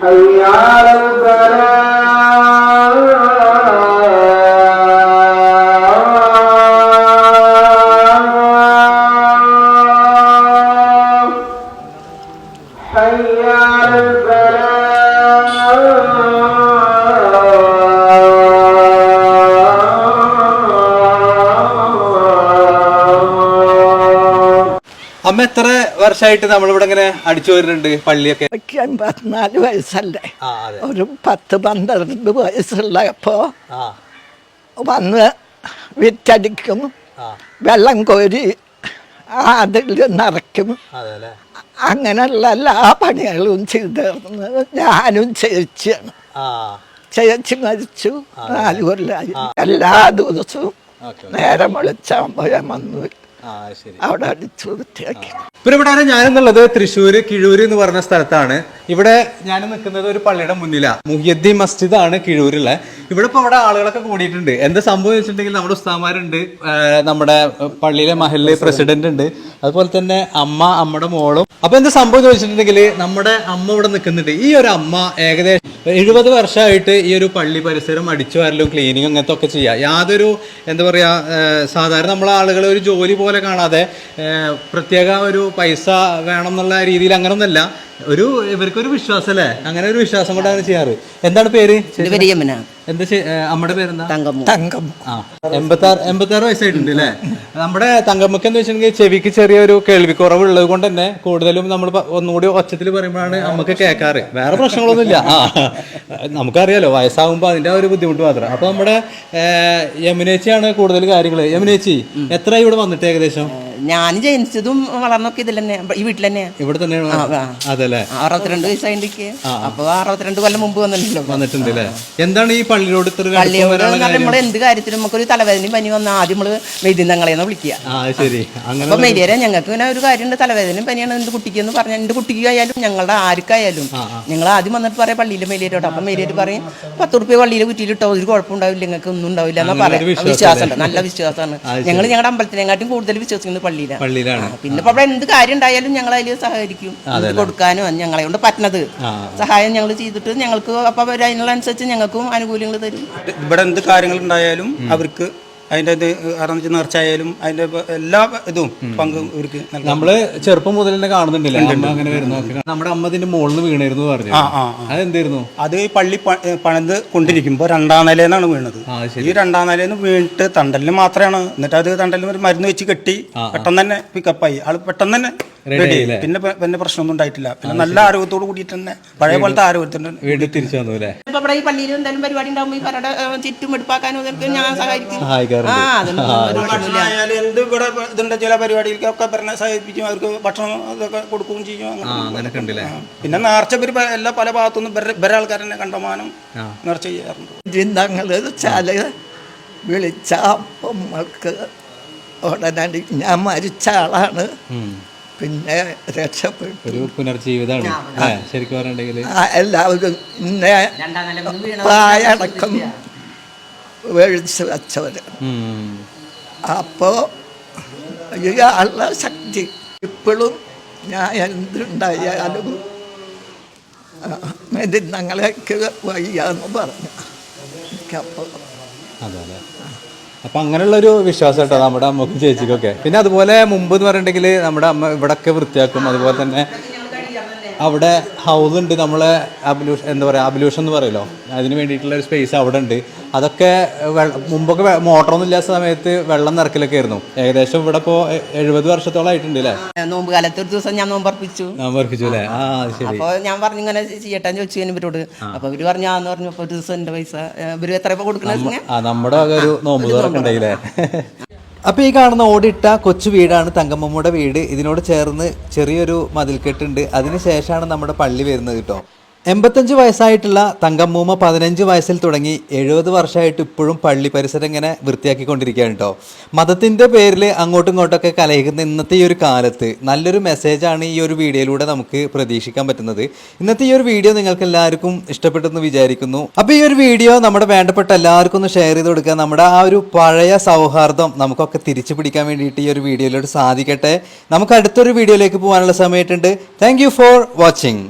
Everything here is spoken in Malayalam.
حي على الفلاح حي على الفلاح അമ്മ എത്ര വർഷമായിട്ട് നമ്മളിവിടെ ഇങ്ങനെ അടിച്ചു വരുന്നുണ്ട് പള്ളിയൊക്കെ? 84 വയസ്സല്ലേ, ഒരു 10-12 വയസ്സുള്ളപ്പോ വന്ന് വിറ്റടിക്കും, വെള്ളം കോരി അതിൽ നിറയ്ക്കും. അങ്ങനെയുള്ള എല്ലാ പണികളും ചെയ്തിരുന്നത് ഞാനും ചേച്ചിയാണ്. ചേച്ചി മരിച്ചു 4 കൊല്ലമായി. എല്ലാ ദിവസവും നേരം വെളിച്ചാകുമ്പോൾ ഞാൻ വന്നു അവിടെ അടിച്ചു വൃത്തിയാക്കി. പിന്നെ ഇവിടെ ഞാനെന്നുള്ളത് തൃശ്ശൂര് കിഴൂര് എന്ന് പറഞ്ഞ സ്ഥലത്താണ്. ഇവിടെ ഞാൻ നിൽക്കുന്നത് ഒരു പള്ളിയുടെ മുന്നിലാണ്. മുഹിയുദ്ദീൻ മസ്ജിദ് ആണ് കിഴൂരുള്ള. ഇവിടെ ഇപ്പോൾ അവിടെ ആളുകളൊക്കെ കൂടിയിട്ടുണ്ട്. എന്താ സംഭവം വെച്ചിട്ടുണ്ടെങ്കിൽ നമ്മുടെ ഉസ്താമാരുണ്ട്, നമ്മുടെ പള്ളിയിലെ മഹല്ല് പ്രസിഡന്റ് ഉണ്ട്, അതുപോലെ തന്നെ അമ്മയുടെ മോളും. അപ്പൊ എന്താ സംഭവം ചോദിച്ചിട്ടുണ്ടെങ്കിൽ നമ്മുടെ അമ്മ ഇവിടെ നിൽക്കുന്നുണ്ട്. ഈ ഒരു അമ്മ ഏകദേശം 70 വർഷമായിട്ട് ഈ ഒരു പള്ളി പരിസരം അടിച്ചു വരലും ക്ലീനിങ് അങ്ങനത്തെ ഒക്കെ ചെയ്യുക. യാതൊരു എന്താ പറയുക, സാധാരണ നമ്മളെ ആളുകൾ ഒരു ജോലി പോലെ കാണാതെ പ്രത്യേക ഒരു പൈസ വേണം എന്നുള്ള രീതിയിൽ അങ്ങനൊന്നല്ല, ഇവർക്കൊരു വിശ്വാസം അല്ലേ, അങ്ങനെ ഒരു വിശ്വാസം കൊണ്ടാണ് ചെയ്യാറ്. എന്താണ് പേര്? എന്താ അമ്മയുടെ പേരെന്താ? തങ്കം. 86 വയസ്സായിട്ടുണ്ട് അല്ലേ. നമ്മുടെ തങ്കമ്മക്ക് എന്ന് വെച്ചിട്ടുണ്ടെങ്കിൽ ചെവിക്ക് ചെറിയൊരു കേൾവിക്കുറവുള്ളത് കൊണ്ട് തന്നെ കൂടുതലും നമ്മൾ ഒന്നുകൂടി ഒച്ചത്തിൽ പറയുമ്പോഴാണ് അമ്മക്ക് കേൾക്കാറ്. വേറെ പ്രശ്നങ്ങളൊന്നുമില്ല. നമുക്കറിയാലോ വയസ്സാകുമ്പോൾ അതിന്റെ ഒരു ബുദ്ധിമുട്ട് മാത്രം. അപ്പൊ നമ്മുടെ യമുനേച്ചിയാണ് കൂടുതൽ കാര്യങ്ങൾ. യമുനേച്ചി എത്രയായി ഇവിടെ വന്നിട്ട്? ഏകദേശം ഞാൻ ജനിച്ചതും വളർന്നൊക്കെ ഇതിൽ തന്നെ, ഈ വീട്ടിൽ തന്നെ. ഇവിടെ തന്നെയാണ്. അതല്ലേ, 62 വയസ്സായിട്ട്. അപ്പൊ 62 കൊല്ലം മുമ്പ് വന്നിട്ടുണ്ട് അല്ലേ. എന്താണ് ഈ പള്ളിയോട് പള്ളിയോട് നമ്മൾ എന്ത് കാര്യത്തിലും നമുക്കൊരു തലവേദനയും പനി വന്നാൽ ആദ്യം നമ്മള് മെയ്തിന്നങ്ങളെന്ന് വിളിക്കുക. അപ്പൊ മെയ്തേരെ ഞങ്ങൾക്ക് ഇങ്ങനെ ഒരു കാര്യമുണ്ട്, തലവേദനയും പനിയാണ് എന്റെ കുട്ടിക്ക് എന്ന് പറഞ്ഞാൽ, എന്റെ കുട്ടിക്ക് ആയാലും ഞങ്ങളുടെ ആർക്കായാലും ഞങ്ങൾ ആദ്യം വന്നിട്ട് പറയാം പള്ളിയിലെ മെയ്തേരോട്. അപ്പൊ മെയ്തേര് പറയും 10 റുപ്യ പള്ളിയിലെ കുറ്റിയിലിട്ടോ ഒരു കുഴപ്പമുണ്ടാവില്ല, നിങ്ങൾക്ക് ഒന്നും ഉണ്ടാവില്ല എന്നാ പറയാം. വിശ്വാസമുണ്ട്, നല്ല വിശ്വാസമാണ്. ഞങ്ങൾ ഞങ്ങളുടെ അമ്പലത്തിനെക്കാട്ടും കൂടുതൽ വിശ്വസിക്കുന്നത് പള്ളിയിലാണ്. പിന്നെ ഇപ്പൊ അവിടെ എന്ത് കാര്യം ഉണ്ടായാലും ഞങ്ങൾ അതിൽ സഹകരിക്കും, കൊടുക്കാനും ഞങ്ങളെ കൊണ്ട് പറ്റുന്നത് സഹായം ഞങ്ങൾ ചെയ്തിട്ട് ഞങ്ങൾക്ക് അപ്പൊ അതിനനുസരിച്ച് ഞങ്ങൾക്കും ആനുകൂല്യങ്ങൾ തരും. ഇവിടെ എന്ത് കാര്യങ്ങൾ ഉണ്ടായാലും അവർക്ക് അതിൻ്റെ ഇത് നേർച്ചയായാലും അതിന്റെ എല്ലാ ഇതും പങ്കും ഇവർക്ക്. നമ്മള് ചെറുപ്പം മുതൽ തന്നെ കാണുന്നുണ്ടല്ലോ അങ്ങനെ വരുന്നു. നമ്മുടെ അമ്മതിന്റെ മുകളിൽ വീണായിരുന്നു പറഞ്ഞു. അതെന്തായിരുന്നു? അത് പള്ളി പണിത് കൊണ്ടിരിക്കുമ്പോ 2ാം നിലയിലാണ് വീണത്. ഈ 2ാം നിലയിൽ നിന്ന് വീണിട്ട് തണ്ടലിന് മാത്രമാണ്. എന്നിട്ട് അത് തണ്ടലിന് ഒരു മരുന്ന് വെച്ച് കെട്ടി പെട്ടെന്ന് തന്നെ പിക്കപ്പായി. ആള് പെട്ടെന്ന് തന്നെ റെഡി. പിന്നെ പ്രശ്നമൊന്നും ഉണ്ടായിട്ടില്ല. പിന്നെ നല്ല ആരോഗ്യത്തോട് കൂടിയിട്ട് തന്നെ പഴയ പോലത്തെ ആരോഗ്യത്തിന് വീട്ടിൽ തിരിച്ചു വന്നു അല്ലേ. ഇപ്പൊ ഇവിടെ ഈ പള്ളിയിൽ എന്തായാലും പരിപാടി ഉണ്ടാകുമ്പോൾ ഈ പരടെ ചുറ്റും എടുപ്പാക്കാനും ഞാൻ സഹായിക്കും. എന്ത് ഇവിടെ ഇതുണ്ട് ചില പരിപാടികൾക്കൊക്കെ പറഞ്ഞ സഹായിപ്പിക്കും, അവർക്ക് ഭക്ഷണം അതൊക്കെ കൊടുക്കുകയും ചെയ്യും. പിന്നെ നേർച്ച എല്ലാ പല ഭാഗത്തുനിന്നും വേറെ ആൾക്കാർ തന്നെ കണ്ടമാനം നേർച്ച ചെയ്യാറുണ്ട്. വിളിച്ച നമ്മൾക്ക് ഉടനടി ഞാൻ മരിച്ച ആളാണ്, പിന്നെ രക്ഷപ്പെട്ടു. ഒരു പുനർജീവിതമാണ് ശരിക്കും പറഞ്ഞിട്ടുണ്ടെങ്കിൽ. എല്ലാവരും ഇന്നെ പ്രായടക്കം മേടിച്ച് വെച്ചവര്. അപ്പോ ഇയാളുടെ ശക്തി ഇപ്പോഴും ഞാൻ എന്തുണ്ടായാലും ഞങ്ങളേക്ക് വയ്യാന്ന് പറഞ്ഞു. എനിക്കപ്പോൾ അപ്പൊ അങ്ങനെയുള്ളൊരു വിശ്വാസം കേട്ടോ നമ്മുടെ അമ്മക്കും ചേച്ചിക്കൊക്കെ. പിന്നെ അതുപോലെ മുമ്പ് എന്ന് പറഞ്ഞിട്ടുണ്ടെങ്കിൽ നമ്മുടെ അമ്മ ഇവിടെയൊക്കെ വൃത്തിയാക്കും. അതുപോലെ തന്നെ അവിടെ ഹൗസ് ഉണ്ട്, നമ്മളെ എന്താ പറയുക അബ്ലൂഷൻ എന്ന് പറയുമല്ലോ, അതിന് വേണ്ടിയിട്ടുള്ള ഒരു സ്പേസ് അവിടെ ഉണ്ട്. അതൊക്കെ മുമ്പൊക്കെ മോട്ടറൊന്നും ഇല്ലാത്ത സമയത്ത് വെള്ളം നിറക്കലൊക്കെ ആയിരുന്നു. ഏകദേശം ഇവിടെ ഇപ്പോൾ 70 വർഷത്തോളം ആയിട്ടുണ്ട് അല്ലേ. നോമ്പ് കാലത്ത് ഒരു ദിവസം ഞാൻ നോമ്പർപ്പിച്ചു അല്ലേ. ശരി. അപ്പൊ ഞാൻ പറഞ്ഞു ഇങ്ങനെ ചെയ്യട്ടാന്ന് ചോദിച്ചു ഇവരോട്. അപ്പൊ ഇവര് പറഞ്ഞാന്ന് പറഞ്ഞപ്പോ ഒരു ദിവസം എന്റെ പൈസ ഇവര് എത്ര കൊടുക്കുന്നത് നമ്മുടെ ഒരു നോമ്പ് തുറക്കണ്ടേ. അപ്പോൾ ഈ കാണുന്ന ഓടിട്ട കൊച്ചു വീടാണ് തങ്കമ്മൂടെ വീട്. ഇതിനോട് ചേർന്ന് ചെറിയൊരു മതിൽക്കെട്ടുണ്ട്. അതിന് ശേഷമാണ് നമ്മുടെ പള്ളി വരുന്നത് കേട്ടോ. 85 വയസ്സായിട്ടുള്ള തങ്കമ്മൂമ്മ 15 വയസ്സിൽ തുടങ്ങി 70 വർഷമായിട്ട് ഇപ്പോഴും പള്ളി പരിസരം ഇങ്ങനെ വൃത്തിയാക്കിക്കൊണ്ടിരിക്കുകയാണ് കേട്ടോ. മതത്തിൻ്റെ പേരിൽ അങ്ങോട്ടും ഇങ്ങോട്ടൊക്കെ കലഹിക്കുന്ന ഇന്നത്തെ ഈ ഒരു കാലത്ത് നല്ലൊരു മെസ്സേജാണ് ഈ ഒരു വീഡിയോയിലൂടെ നമുക്ക് പ്രതീക്ഷിക്കാൻ പറ്റുന്നത്. ഇന്നത്തെ ഈ ഒരു വീഡിയോ നിങ്ങൾക്ക് എല്ലാവർക്കും ഇഷ്ടപ്പെട്ടെന്ന് വിചാരിക്കുന്നു. അപ്പോൾ ഈ ഒരു വീഡിയോ നമ്മുടെ വേണ്ടപ്പെട്ട എല്ലാവർക്കും ഒന്ന് ഷെയർ ചെയ്ത് കൊടുക്കുക. നമ്മുടെ ആ ഒരു പഴയ സൗഹാർദ്ദം നമുക്കൊക്കെ തിരിച്ചു പിടിക്കാൻ വേണ്ടിയിട്ട് ഈ ഒരു വീഡിയോയിലൂടെ സാധിക്കട്ടെ. നമുക്ക് അടുത്തൊരു വീഡിയോയിലേക്ക് പോകാനുള്ള സമയമുണ്ട്. Thank you for watching.